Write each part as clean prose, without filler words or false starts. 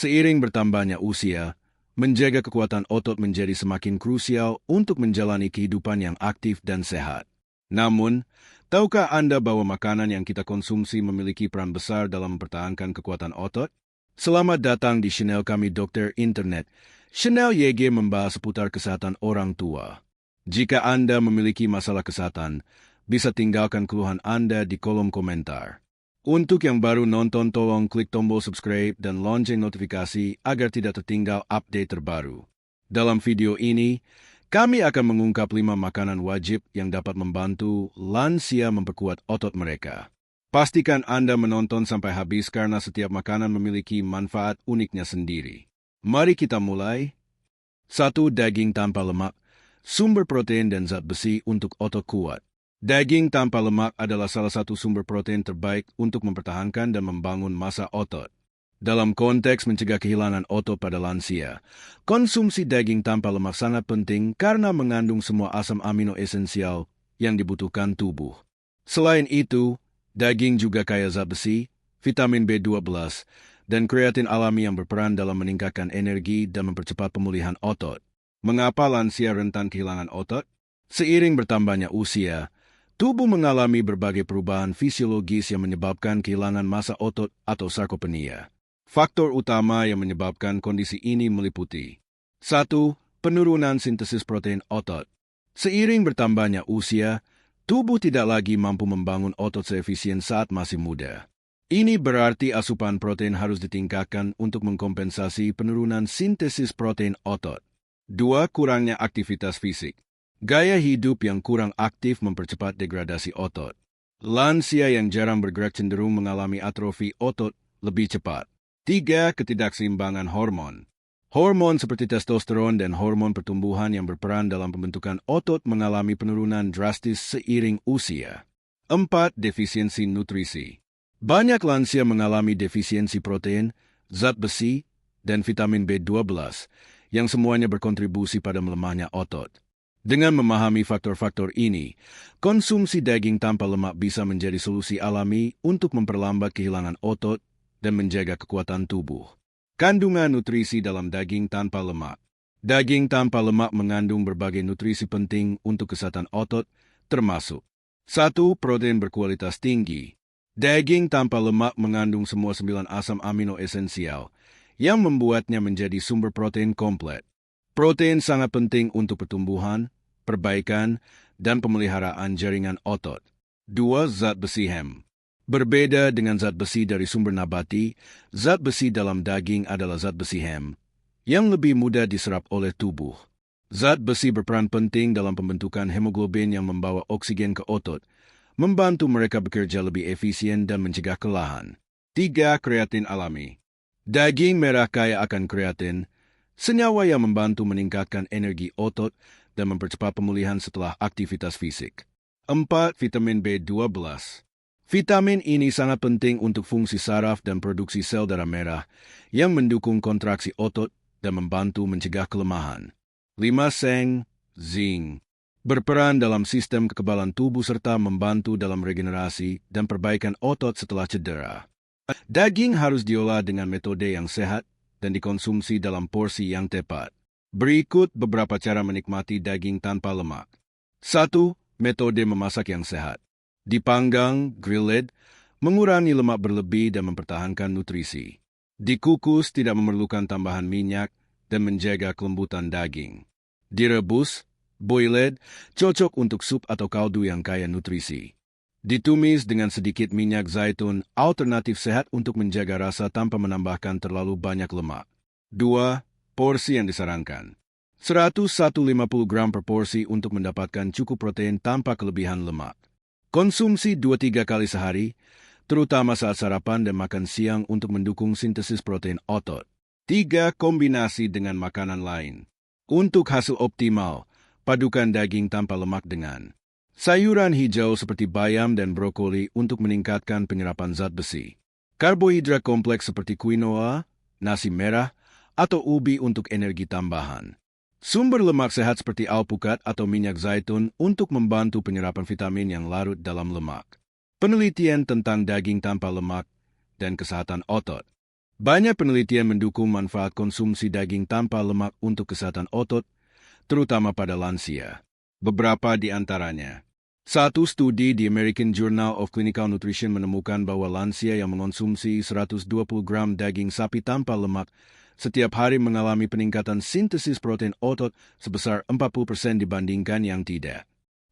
Seiring bertambahnya usia, menjaga kekuatan otot menjadi semakin krusial untuk menjalani kehidupan yang aktif dan sehat. Namun, tahukah Anda bahwa makanan yang kita konsumsi memiliki peran besar dalam mempertahankan kekuatan otot? Selamat datang di channel kami Dokter Internet. Channel YG membahas seputar kesehatan orang tua. Jika Anda memiliki masalah kesehatan, bisa tinggalkan keluhan Anda di kolom komentar. Untuk yang baru nonton, tolong klik tombol subscribe dan lonceng notifikasi agar tidak tertinggal update terbaru. Dalam video ini, kami akan mengungkap 5 makanan wajib yang dapat membantu lansia memperkuat otot mereka. Pastikan Anda menonton sampai habis karena setiap makanan memiliki manfaat uniknya sendiri. Mari kita mulai. 1. Daging tanpa lemak, sumber protein dan zat besi untuk otot kuat. Daging tanpa lemak adalah salah satu sumber protein terbaik untuk mempertahankan dan membangun massa otot. Dalam konteks mencegah kehilangan otot pada lansia, konsumsi daging tanpa lemak sangat penting karena mengandung semua asam amino esensial yang dibutuhkan tubuh. Selain itu, daging juga kaya zat besi, vitamin B12, dan kreatin alami yang berperan dalam meningkatkan energi dan mempercepat pemulihan otot. Mengapa lansia rentan kehilangan otot? Seiring bertambahnya usia, tubuh mengalami berbagai perubahan fisiologis yang menyebabkan kehilangan massa otot atau sarkopenia. Faktor utama yang menyebabkan kondisi ini meliputi 1. Penurunan sintesis protein otot. Seiring bertambahnya usia, tubuh tidak lagi mampu membangun otot seefisien saat masih muda. Ini berarti asupan protein harus ditingkatkan untuk mengkompensasi penurunan sintesis protein otot. 2. Kurangnya aktivitas fisik. Gaya hidup yang kurang aktif mempercepat degradasi otot. Lansia yang jarang bergerak cenderung mengalami atrofi otot lebih cepat. 3. Ketidakseimbangan hormon. Hormon seperti testosteron dan hormon pertumbuhan yang berperan dalam pembentukan otot mengalami penurunan drastis seiring usia. 4. Defisiensi nutrisi. Banyak lansia mengalami defisiensi protein, zat besi, dan vitamin B12, yang semuanya berkontribusi pada melemahnya otot. Dengan memahami faktor-faktor ini, konsumsi daging tanpa lemak bisa menjadi solusi alami untuk memperlambat kehilangan otot dan menjaga kekuatan tubuh. Kandungan nutrisi dalam daging tanpa lemak. Daging tanpa lemak mengandung berbagai nutrisi penting untuk kesehatan otot, termasuk 1. Protein berkualitas tinggi. Daging tanpa lemak mengandung semua 9 asam amino esensial, yang membuatnya menjadi sumber protein komplit. Protein sangat penting untuk pertumbuhan, perbaikan, dan pemeliharaan jaringan otot. 2. Zat besi heme. Berbeda dengan zat besi dari sumber nabati, zat besi dalam daging adalah zat besi heme, yang lebih mudah diserap oleh tubuh. Zat besi berperan penting dalam pembentukan hemoglobin yang membawa oksigen ke otot, membantu mereka bekerja lebih efisien dan mencegah kelelahan. 3. Kreatin alami. Daging merah kaya akan kreatin, senyawa yang membantu meningkatkan energi otot dan mempercepat pemulihan setelah aktivitas fisik. 4. Vitamin B12. Vitamin ini sangat penting untuk fungsi saraf dan produksi sel darah merah yang mendukung kontraksi otot dan membantu mencegah kelemahan. 5. Seng, zinc. Berperan dalam sistem kekebalan tubuh serta membantu dalam regenerasi dan perbaikan otot setelah cedera. Daging harus diolah dengan metode yang sehat dan dikonsumsi dalam porsi yang tepat. Berikut beberapa cara menikmati daging tanpa lemak. 1. Metode memasak yang sehat. Dipanggang, grilled, mengurangi lemak berlebih dan mempertahankan nutrisi. Dikukus tidak memerlukan tambahan minyak dan menjaga kelembutan daging. Direbus, boiled, cocok untuk sup atau kaldu yang kaya nutrisi. Ditumis dengan sedikit minyak zaitun, alternatif sehat untuk menjaga rasa tanpa menambahkan terlalu banyak lemak. 2. Porsi yang disarankan. 150 gram per porsi untuk mendapatkan cukup protein tanpa kelebihan lemak. Konsumsi 2-3 kali sehari, terutama saat sarapan dan makan siang untuk mendukung sintesis protein otot. 3. Kombinasi dengan makanan lain. Untuk hasil optimal, padukan daging tanpa lemak dengan sayuran hijau seperti bayam dan brokoli untuk meningkatkan penyerapan zat besi. Karbohidrat kompleks seperti quinoa, nasi merah, atau ubi untuk energi tambahan. Sumber lemak sehat seperti alpukat atau minyak zaitun untuk membantu penyerapan vitamin yang larut dalam lemak. Penelitian tentang daging tanpa lemak dan kesehatan otot. Banyak penelitian mendukung manfaat konsumsi daging tanpa lemak untuk kesehatan otot, terutama pada lansia. Beberapa di antaranya. Satu studi di American Journal of Clinical Nutrition menemukan bahwa lansia yang mengonsumsi 120 gram daging sapi tanpa lemak setiap hari mengalami peningkatan sintesis protein otot sebesar 40% dibandingkan yang tidak.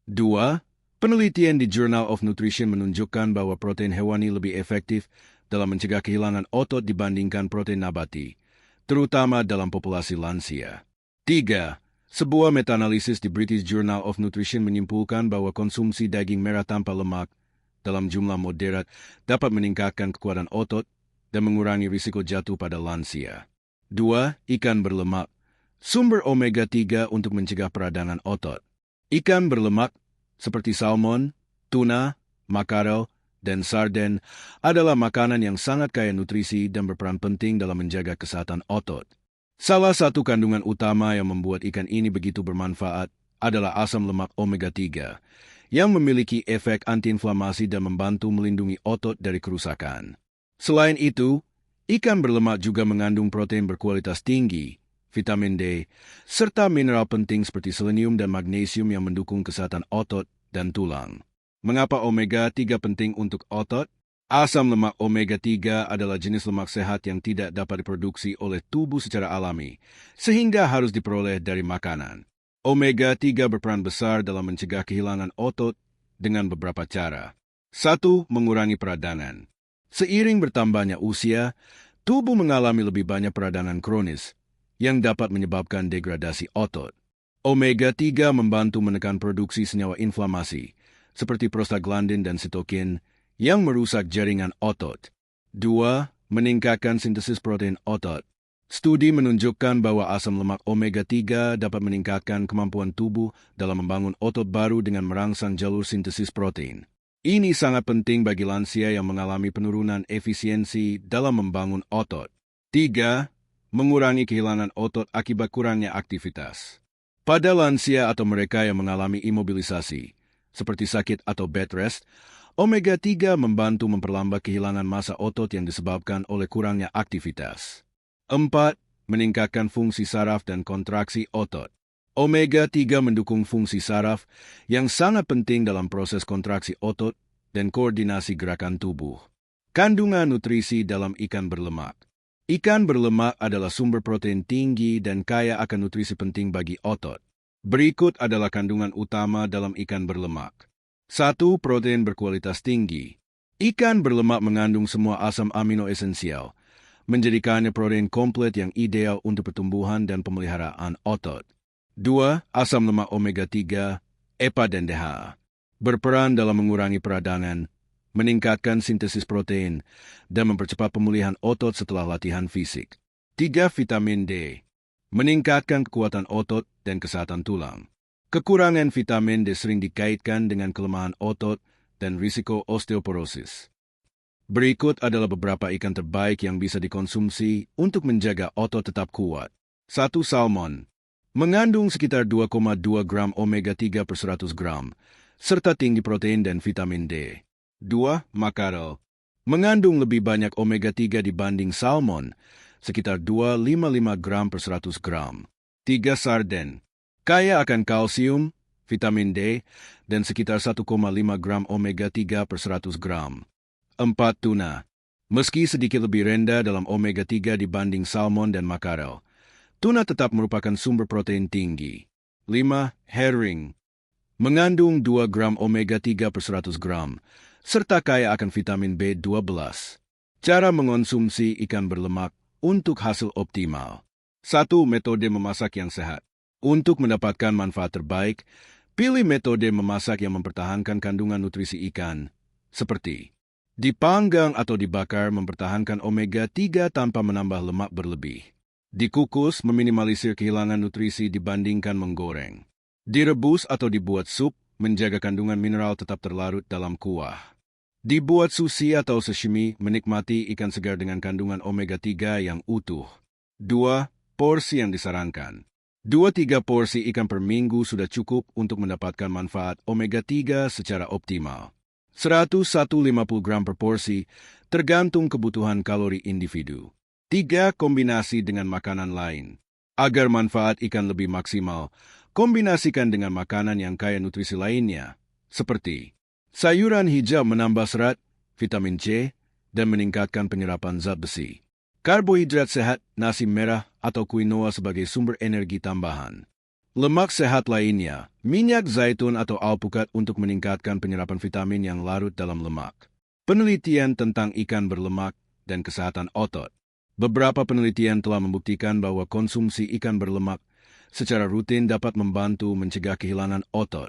2. Penelitian di Journal of Nutrition menunjukkan bahwa protein hewani lebih efektif dalam mencegah kehilangan otot dibandingkan protein nabati, terutama dalam populasi lansia. 3. Sebuah meta-analisis di British Journal of Nutrition menyimpulkan bahwa konsumsi daging merah tanpa lemak dalam jumlah moderat dapat meningkatkan kekuatan otot dan mengurangi risiko jatuh pada lansia. 2. Ikan berlemak. Sumber omega-3 untuk mencegah peradangan otot. Ikan berlemak seperti salmon, tuna, makarel, dan sarden adalah makanan yang sangat kaya nutrisi dan berperan penting dalam menjaga kesehatan otot. Salah satu kandungan utama yang membuat ikan ini begitu bermanfaat adalah asam lemak omega-3, yang memiliki efek antiinflamasi dan membantu melindungi otot dari kerusakan. Selain itu, ikan berlemak juga mengandung protein berkualitas tinggi, vitamin D, serta mineral penting seperti selenium dan magnesium yang mendukung kesehatan otot dan tulang. Mengapa omega-3 penting untuk otot? Asam lemak omega-3 adalah jenis lemak sehat yang tidak dapat diproduksi oleh tubuh secara alami, sehingga harus diperoleh dari makanan. Omega-3 berperan besar dalam mencegah kehilangan otot dengan beberapa cara. 1. Mengurangi peradangan. Seiring bertambahnya usia, tubuh mengalami lebih banyak peradangan kronis, yang dapat menyebabkan degradasi otot. Omega-3 membantu menekan produksi senyawa inflamasi, seperti prostaglandin dan sitokin, yang merusak jaringan otot. 2. Meningkatkan sintesis protein otot. Studi menunjukkan bahwa asam lemak omega-3 dapat meningkatkan kemampuan tubuh dalam membangun otot baru dengan merangsang jalur sintesis protein. Ini sangat penting bagi lansia yang mengalami penurunan efisiensi dalam membangun otot. 3. Mengurangi kehilangan otot akibat kurangnya aktivitas. Pada lansia atau mereka yang mengalami imobilisasi, seperti sakit atau bed rest, omega-3 membantu memperlambat kehilangan massa otot yang disebabkan oleh kurangnya aktivitas. 4. Meningkatkan fungsi saraf dan kontraksi otot. Omega-3 mendukung fungsi saraf yang sangat penting dalam proses kontraksi otot dan koordinasi gerakan tubuh. Kandungan nutrisi dalam ikan berlemak. Ikan berlemak adalah sumber protein tinggi dan kaya akan nutrisi penting bagi otot. Berikut adalah kandungan utama dalam ikan berlemak. 1. Protein berkualitas tinggi. Ikan berlemak mengandung semua asam amino esensial, menjadikannya protein komplit yang ideal untuk pertumbuhan dan pemeliharaan otot. 2. Asam lemak omega-3, EPA dan DHA, berperan dalam mengurangi peradangan, meningkatkan sintesis protein, dan mempercepat pemulihan otot setelah latihan fisik. 3. Vitamin D, meningkatkan kekuatan otot dan kesehatan tulang. Kekurangan vitamin D sering dikaitkan dengan kelemahan otot dan risiko osteoporosis. Berikut adalah beberapa ikan terbaik yang bisa dikonsumsi untuk menjaga otot tetap kuat. 1. Salmon, mengandung sekitar 2,2 gram omega-3 per 100 gram, serta tinggi protein dan vitamin D. 2. Makarel, mengandung lebih banyak omega-3 dibanding salmon, sekitar 2,55 gram per 100 gram. 3. Sarden, kaya akan kalsium, vitamin D, dan sekitar 1,5 gram omega-3 per 100 gram. 4. Tuna, meski sedikit lebih rendah dalam omega-3 dibanding salmon dan makarel, tuna tetap merupakan sumber protein tinggi. 5. Herring, mengandung 2 gram omega-3 per 100 gram, serta kaya akan vitamin B12. Cara mengonsumsi ikan berlemak untuk hasil optimal. 1. Metode memasak yang sehat. Untuk mendapatkan manfaat terbaik, pilih metode memasak yang mempertahankan kandungan nutrisi ikan, seperti dipanggang atau dibakar mempertahankan omega-3 tanpa menambah lemak berlebih. Dikukus meminimalisir kehilangan nutrisi dibandingkan menggoreng. Direbus atau dibuat sup menjaga kandungan mineral tetap terlarut dalam kuah. Dibuat sushi atau sashimi menikmati ikan segar dengan kandungan omega-3 yang utuh. 2. Porsi yang disarankan. 2-3 porsi ikan per minggu sudah cukup untuk mendapatkan manfaat omega-3 secara optimal. 100-150 gram per porsi tergantung kebutuhan kalori individu. 3. Kombinasi dengan makanan lain. Agar manfaat ikan lebih maksimal, kombinasikan dengan makanan yang kaya nutrisi lainnya, seperti sayuran hijau menambah serat, vitamin C, dan meningkatkan penyerapan zat besi. Karbohidrat sehat, nasi merah atau quinoa sebagai sumber energi tambahan. Lemak sehat lainnya, minyak zaitun atau alpukat untuk meningkatkan penyerapan vitamin yang larut dalam lemak. Penelitian tentang ikan berlemak dan kesehatan otot. Beberapa penelitian telah membuktikan bahwa konsumsi ikan berlemak secara rutin dapat membantu mencegah kehilangan otot.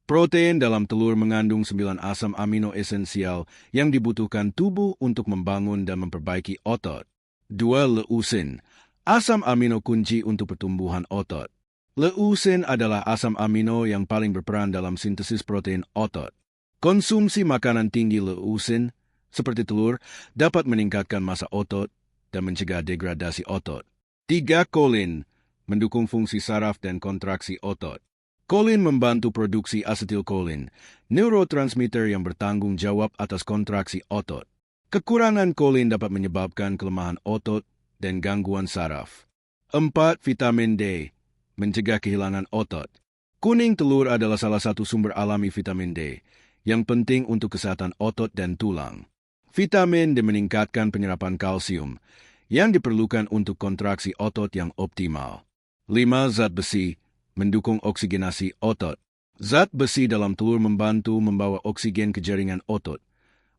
Protein dalam telur mengandung 9 asam amino esensial yang dibutuhkan tubuh untuk membangun dan memperbaiki otot. 2. Leusin, asam amino kunci untuk pertumbuhan otot. Leusin adalah asam amino yang paling berperan dalam sintesis protein otot. Konsumsi makanan tinggi leusin, seperti telur, dapat meningkatkan massa otot dan mencegah degradasi otot. 3. Kolin, mendukung fungsi saraf dan kontraksi otot. Kolin membantu produksi asetilkolin, neurotransmitter yang bertanggung jawab atas kontraksi otot. Kekurangan kolin dapat menyebabkan kelemahan otot dan gangguan saraf. 4. Vitamin D, mencegah kehilangan otot. Kuning telur adalah salah satu sumber alami vitamin D, yang penting untuk kesehatan otot dan tulang. Vitamin D meningkatkan penyerapan kalsium, yang diperlukan untuk kontraksi otot yang optimal. 5. Zat besi, mendukung oksigenasi otot. Zat besi dalam telur membantu membawa oksigen ke jaringan otot,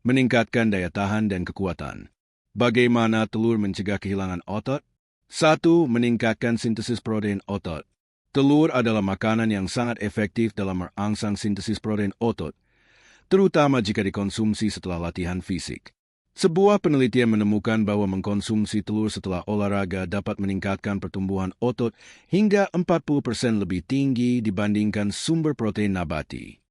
meningkatkan daya tahan dan kekuatan. Bagaimana telur mencegah kehilangan otot? 1. Meningkatkan sintesis protein otot. Telur adalah makanan yang sangat efektif dalam merangsang sintesis protein otot, terutama jika dikonsumsi setelah latihan fisik. Sebuah penelitian menemukan bahwa mengkonsumsi telur setelah olahraga dapat meningkatkan pertumbuhan otot hingga 40% lebih tinggi dibandingkan sumber protein nabati.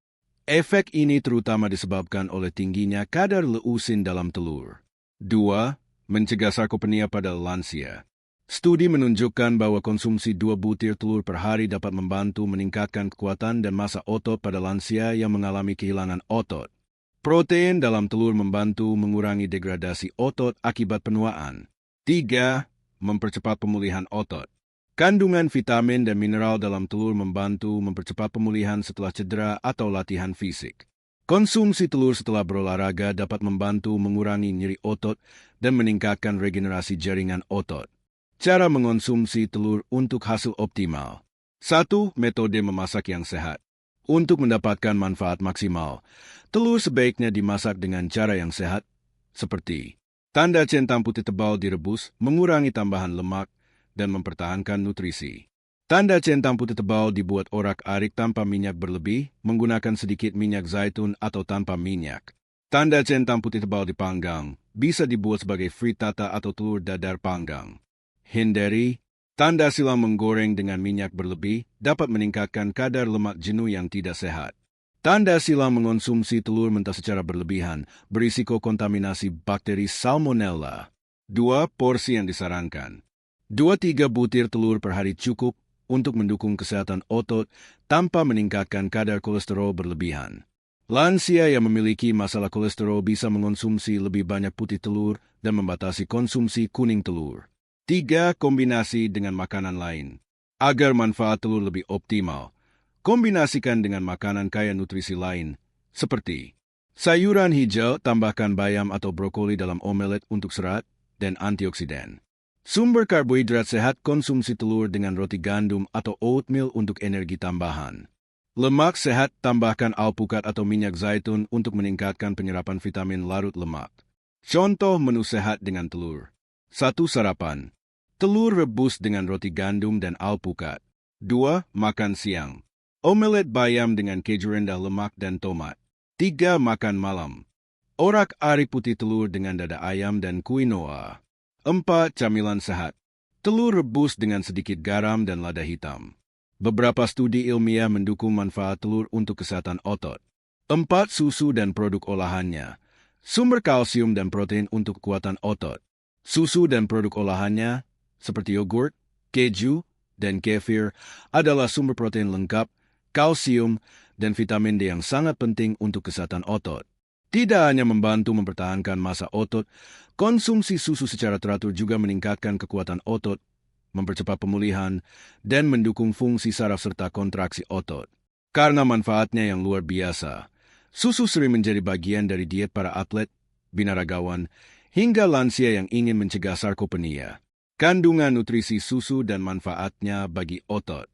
Efek ini terutama disebabkan oleh tingginya kadar leusin dalam telur. 2. Mencegah sarkopenia pada lansia. Studi menunjukkan bahwa konsumsi 2 butir telur per hari dapat membantu meningkatkan kekuatan dan massa otot pada lansia yang mengalami kehilangan otot. Protein dalam telur membantu mengurangi degradasi otot akibat penuaan. 3. Mempercepat pemulihan otot. Kandungan vitamin dan mineral dalam telur membantu mempercepat pemulihan setelah cedera atau latihan fisik. Konsumsi telur setelah berolahraga dapat membantu mengurangi nyeri otot dan meningkatkan regenerasi jaringan otot. Cara mengonsumsi telur untuk hasil optimal. 1. Metode memasak yang sehat. Untuk mendapatkan manfaat maksimal, telur sebaiknya dimasak dengan cara yang sehat, seperti tanda centang putih tebal direbus, mengurangi tambahan lemak, dan mempertahankan nutrisi. Tanda centang putih tebal dibuat orak-arik tanpa minyak berlebih, menggunakan sedikit minyak zaitun atau tanpa minyak. Tanda centang putih tebal dipanggang, bisa dibuat sebagai frittata atau telur dadar panggang. Hindari, tanda silang menggoreng dengan minyak berlebih dapat meningkatkan kadar lemak jenuh yang tidak sehat. Tanda silang mengonsumsi telur mentah secara berlebihan berisiko kontaminasi bakteri Salmonella. 2. Porsi yang disarankan. 2-3 butir telur per hari cukup untuk mendukung kesehatan otot tanpa meningkatkan kadar kolesterol berlebihan. Lansia yang memiliki masalah kolesterol bisa mengonsumsi lebih banyak putih telur dan membatasi konsumsi kuning telur. 3. Kombinasi dengan makanan lain. Agar manfaat telur lebih optimal, kombinasikan dengan makanan kaya nutrisi lain, seperti sayuran hijau, tambahkan bayam atau brokoli dalam omelet untuk serat dan antioksidan. Sumber karbohidrat sehat, konsumsi telur dengan roti gandum atau oatmeal untuk energi tambahan. Lemak sehat, tambahkan alpukat atau minyak zaitun untuk meningkatkan penyerapan vitamin larut lemak. Contoh menu sehat dengan telur. 1. Sarapan. Telur rebus dengan roti gandum dan alpukat. 2. Makan siang. Omelet bayam dengan keju rendah lemak dan tomat. 3. Makan malam. Orak-arik putih telur dengan dada ayam dan quinoa. 4. Camilan sehat. Telur rebus dengan sedikit garam dan lada hitam. Beberapa studi ilmiah mendukung manfaat telur untuk kesehatan otot. 4. Susu dan produk olahannya. Sumber kalsium dan protein untuk kekuatan otot. Susu dan produk olahannya, seperti yogurt, keju, dan kefir, adalah sumber protein lengkap, kalsium, dan vitamin D yang sangat penting untuk kesehatan otot. Tidak hanya membantu mempertahankan massa otot, konsumsi susu secara teratur juga meningkatkan kekuatan otot, mempercepat pemulihan, dan mendukung fungsi saraf serta kontraksi otot. Karena manfaatnya yang luar biasa, susu sering menjadi bagian dari diet para atlet, binaragawan, hingga lansia yang ingin mencegah sarkopenia. Kandungan nutrisi susu dan manfaatnya bagi otot.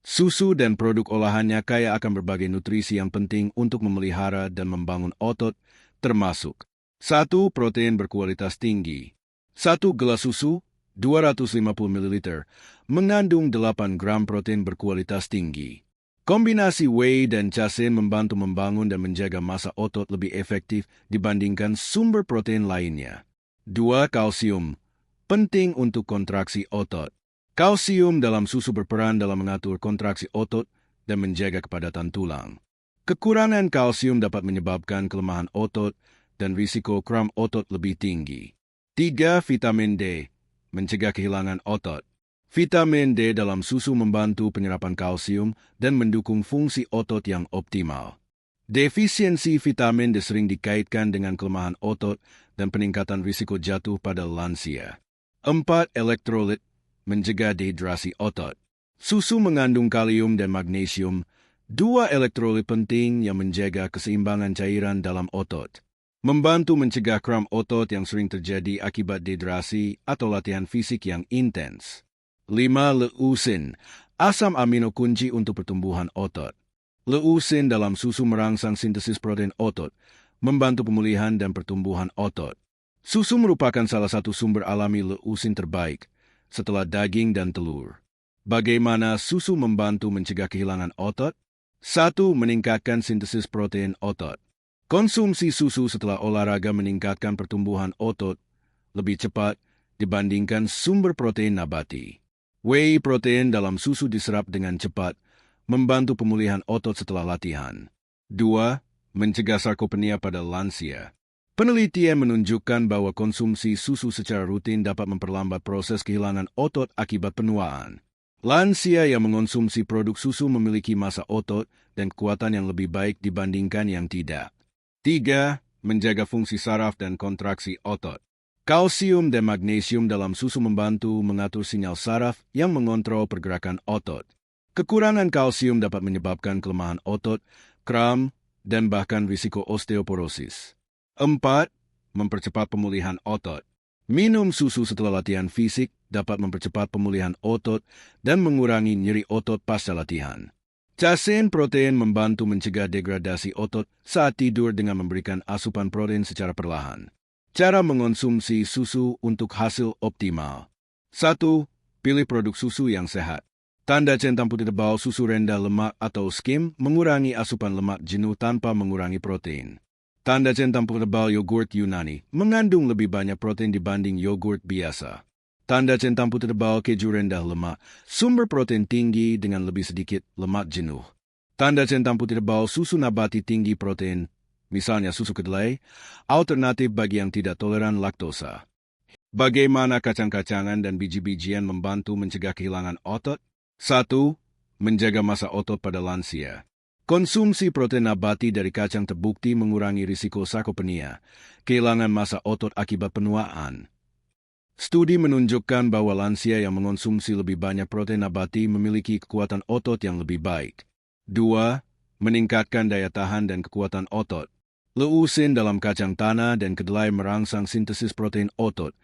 Susu dan produk olahannya kaya akan berbagai nutrisi yang penting untuk memelihara dan membangun otot, termasuk 1. Protein berkualitas tinggi. 1 gelas susu, 250 ml, mengandung 8 gram protein berkualitas tinggi. Kombinasi whey dan casein membantu membangun dan menjaga massa otot lebih efektif dibandingkan sumber protein lainnya. 2. Kalsium. Penting untuk kontraksi otot. Kalsium dalam susu berperan dalam mengatur kontraksi otot dan menjaga kepadatan tulang. Kekurangan kalsium dapat menyebabkan kelemahan otot dan risiko kram otot lebih tinggi. 3. Vitamin D. Mencegah kehilangan otot. Vitamin D dalam susu membantu penyerapan kalsium dan mendukung fungsi otot yang optimal. Defisiensi vitamin D sering dikaitkan dengan kelemahan otot dan peningkatan risiko jatuh pada lansia. 4. Elektrolit. Mencegah dehidrasi otot. Susu mengandung kalium dan magnesium, 2 elektrolit penting yang menjaga keseimbangan cairan dalam otot. Membantu mencegah kram otot yang sering terjadi akibat dehidrasi atau latihan fisik yang intens. 5. Leusin. Asam amino kunci untuk pertumbuhan otot. Leusin dalam susu merangsang sintesis protein otot, membantu pemulihan dan pertumbuhan otot. Susu merupakan salah satu sumber alami leusin terbaik, setelah daging dan telur. Bagaimana susu membantu mencegah kehilangan otot? 1. Meningkatkan sintesis protein otot. Konsumsi susu setelah olahraga meningkatkan pertumbuhan otot lebih cepat dibandingkan sumber protein nabati. Whey protein dalam susu diserap dengan cepat, membantu pemulihan otot setelah latihan. 2. Mencegah sarkopenia pada lansia. Penelitian menunjukkan bahwa konsumsi susu secara rutin dapat memperlambat proses kehilangan otot akibat penuaan. Lansia yang mengonsumsi produk susu memiliki massa otot dan kekuatan yang lebih baik dibandingkan yang tidak. 3. Menjaga fungsi saraf dan kontraksi otot. Kalsium dan magnesium dalam susu membantu mengatur sinyal saraf yang mengontrol pergerakan otot. Kekurangan kalsium dapat menyebabkan kelemahan otot, kram, dan bahkan risiko osteoporosis. 4. Mempercepat pemulihan otot. Minum susu setelah latihan fisik dapat mempercepat pemulihan otot dan mengurangi nyeri otot pasca latihan. Casein protein membantu mencegah degradasi otot saat tidur dengan memberikan asupan protein secara perlahan. Cara mengonsumsi susu untuk hasil optimal. 1. Pilih produk susu yang sehat. Tanda centang putih tebal susu rendah lemak atau skim mengurangi asupan lemak jenuh tanpa mengurangi protein. Tanda centang putih tebal yogurt Yunani mengandung lebih banyak protein dibanding yogurt biasa. Tanda centang putih tebal keju rendah lemak, sumber protein tinggi dengan lebih sedikit lemak jenuh. Tanda centang putih tebal susu nabati tinggi protein, misalnya susu kedelai, alternatif bagi yang tidak toleran laktosa. Bagaimana kacang-kacangan dan biji-bijian membantu mencegah kehilangan otot? 1. Menjaga massa otot pada lansia. Konsumsi protein nabati dari kacang terbukti mengurangi risiko sarkopenia, kehilangan massa otot akibat penuaan. Studi menunjukkan bahwa lansia yang mengonsumsi lebih banyak protein nabati memiliki kekuatan otot yang lebih baik. 2. Meningkatkan daya tahan dan kekuatan otot. Leusin dalam kacang tanah dan kedelai merangsang sintesis protein otot,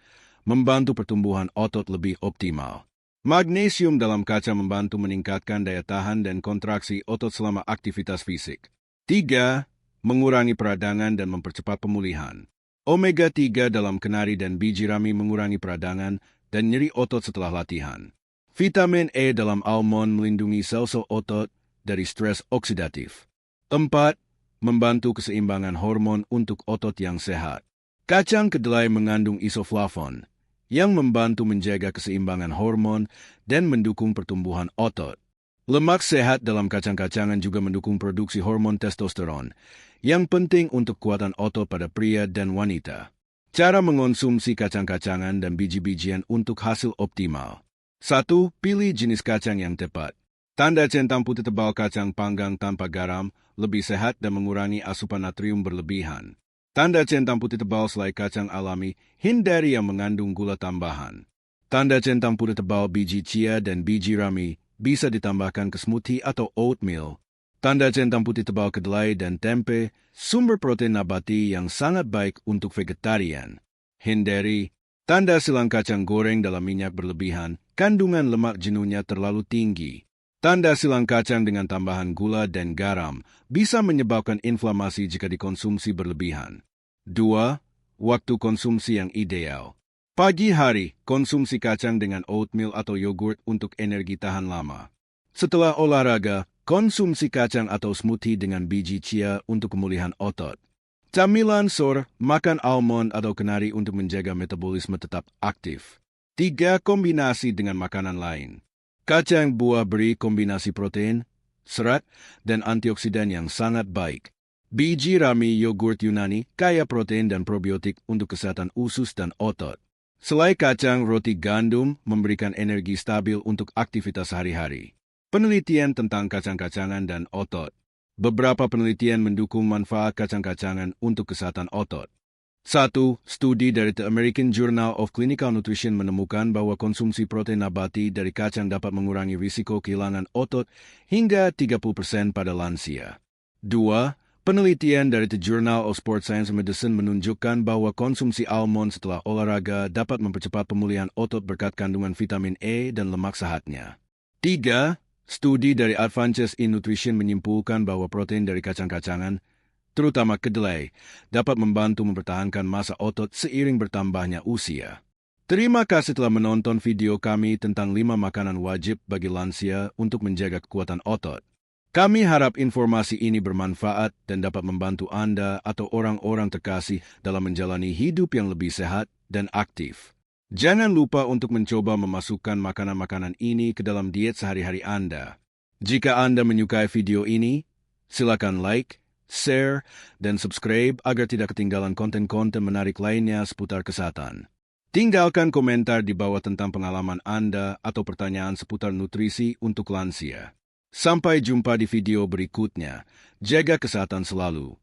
membantu pertumbuhan otot lebih optimal. Magnesium dalam kacang membantu meningkatkan daya tahan dan kontraksi otot selama aktivitas fisik. 3. Mengurangi peradangan dan mempercepat pemulihan. Omega-3 dalam kenari dan biji rami mengurangi peradangan dan nyeri otot setelah latihan. Vitamin E dalam almond melindungi sel-sel otot dari stres oksidatif. 4. Membantu keseimbangan hormon untuk otot yang sehat. Kacang kedelai mengandung isoflavon, yang membantu menjaga keseimbangan hormon dan mendukung pertumbuhan otot. Lemak sehat dalam kacang-kacangan juga mendukung produksi hormon testosteron, yang penting untuk kekuatan otot pada pria dan wanita. Cara mengonsumsi kacang-kacangan dan biji-bijian untuk hasil optimal. 1. Pilih jenis kacang yang tepat. Tanda centang putih tebal kacang panggang tanpa garam lebih sehat dan mengurangi asupan natrium berlebihan. Tanda centang putih tebal selai kacang alami, hindari yang mengandung gula tambahan. Tanda centang putih tebal biji chia dan biji rami bisa ditambahkan ke smoothie atau oatmeal. Tanda centang putih tebal kedelai dan tempe, sumber protein nabati yang sangat baik untuk vegetarian. Hindari tanda silang kacang goreng dalam minyak berlebihan, kandungan lemak jenuhnya terlalu tinggi. Tanda silang kacang dengan tambahan gula dan garam bisa menyebabkan inflamasi jika dikonsumsi berlebihan. 2. Waktu konsumsi yang ideal. Pagi hari, konsumsi kacang dengan oatmeal atau yogurt untuk energi tahan lama. Setelah olahraga, konsumsi kacang atau smoothie dengan biji chia untuk pemulihan otot. Camilan sore, makan almond atau kenari untuk menjaga metabolisme tetap aktif. 3. Kombinasi dengan makanan lain. Kacang buah beri kombinasi protein, serat, dan antioksidan yang sangat baik. Biji rami yogurt Yunani kaya protein dan probiotik untuk kesehatan usus dan otot. Selai kacang roti gandum memberikan energi stabil untuk aktivitas sehari-hari. Penelitian tentang kacang-kacangan dan otot. Beberapa penelitian mendukung manfaat kacang-kacangan untuk kesehatan otot. 1. Studi dari The American Journal of Clinical Nutrition menemukan bahwa konsumsi protein nabati dari kacang dapat mengurangi risiko kehilangan otot hingga 30% pada lansia. 2. Penelitian dari The Journal of Sports Science and Medicine menunjukkan bahwa konsumsi almond setelah olahraga dapat mempercepat pemulihan otot berkat kandungan vitamin E dan lemak sehatnya. 3. Studi dari Advances in Nutrition menyimpulkan bahwa protein dari kacang-kacangan, terutama kedelai, dapat membantu mempertahankan massa otot seiring bertambahnya usia. Terima kasih telah menonton video kami tentang 5 makanan wajib bagi lansia untuk menjaga kekuatan otot. Kami harap informasi ini bermanfaat dan dapat membantu Anda atau orang-orang terkasih dalam menjalani hidup yang lebih sehat dan aktif. Jangan lupa untuk mencoba memasukkan makanan-makanan ini ke dalam diet sehari-hari Anda. Jika Anda menyukai video ini, silakan like, share, dan subscribe agar tidak ketinggalan konten-konten menarik lainnya seputar kesehatan. Tinggalkan komentar di bawah tentang pengalaman Anda atau pertanyaan seputar nutrisi untuk lansia. Sampai jumpa di video berikutnya. Jaga kesehatan selalu.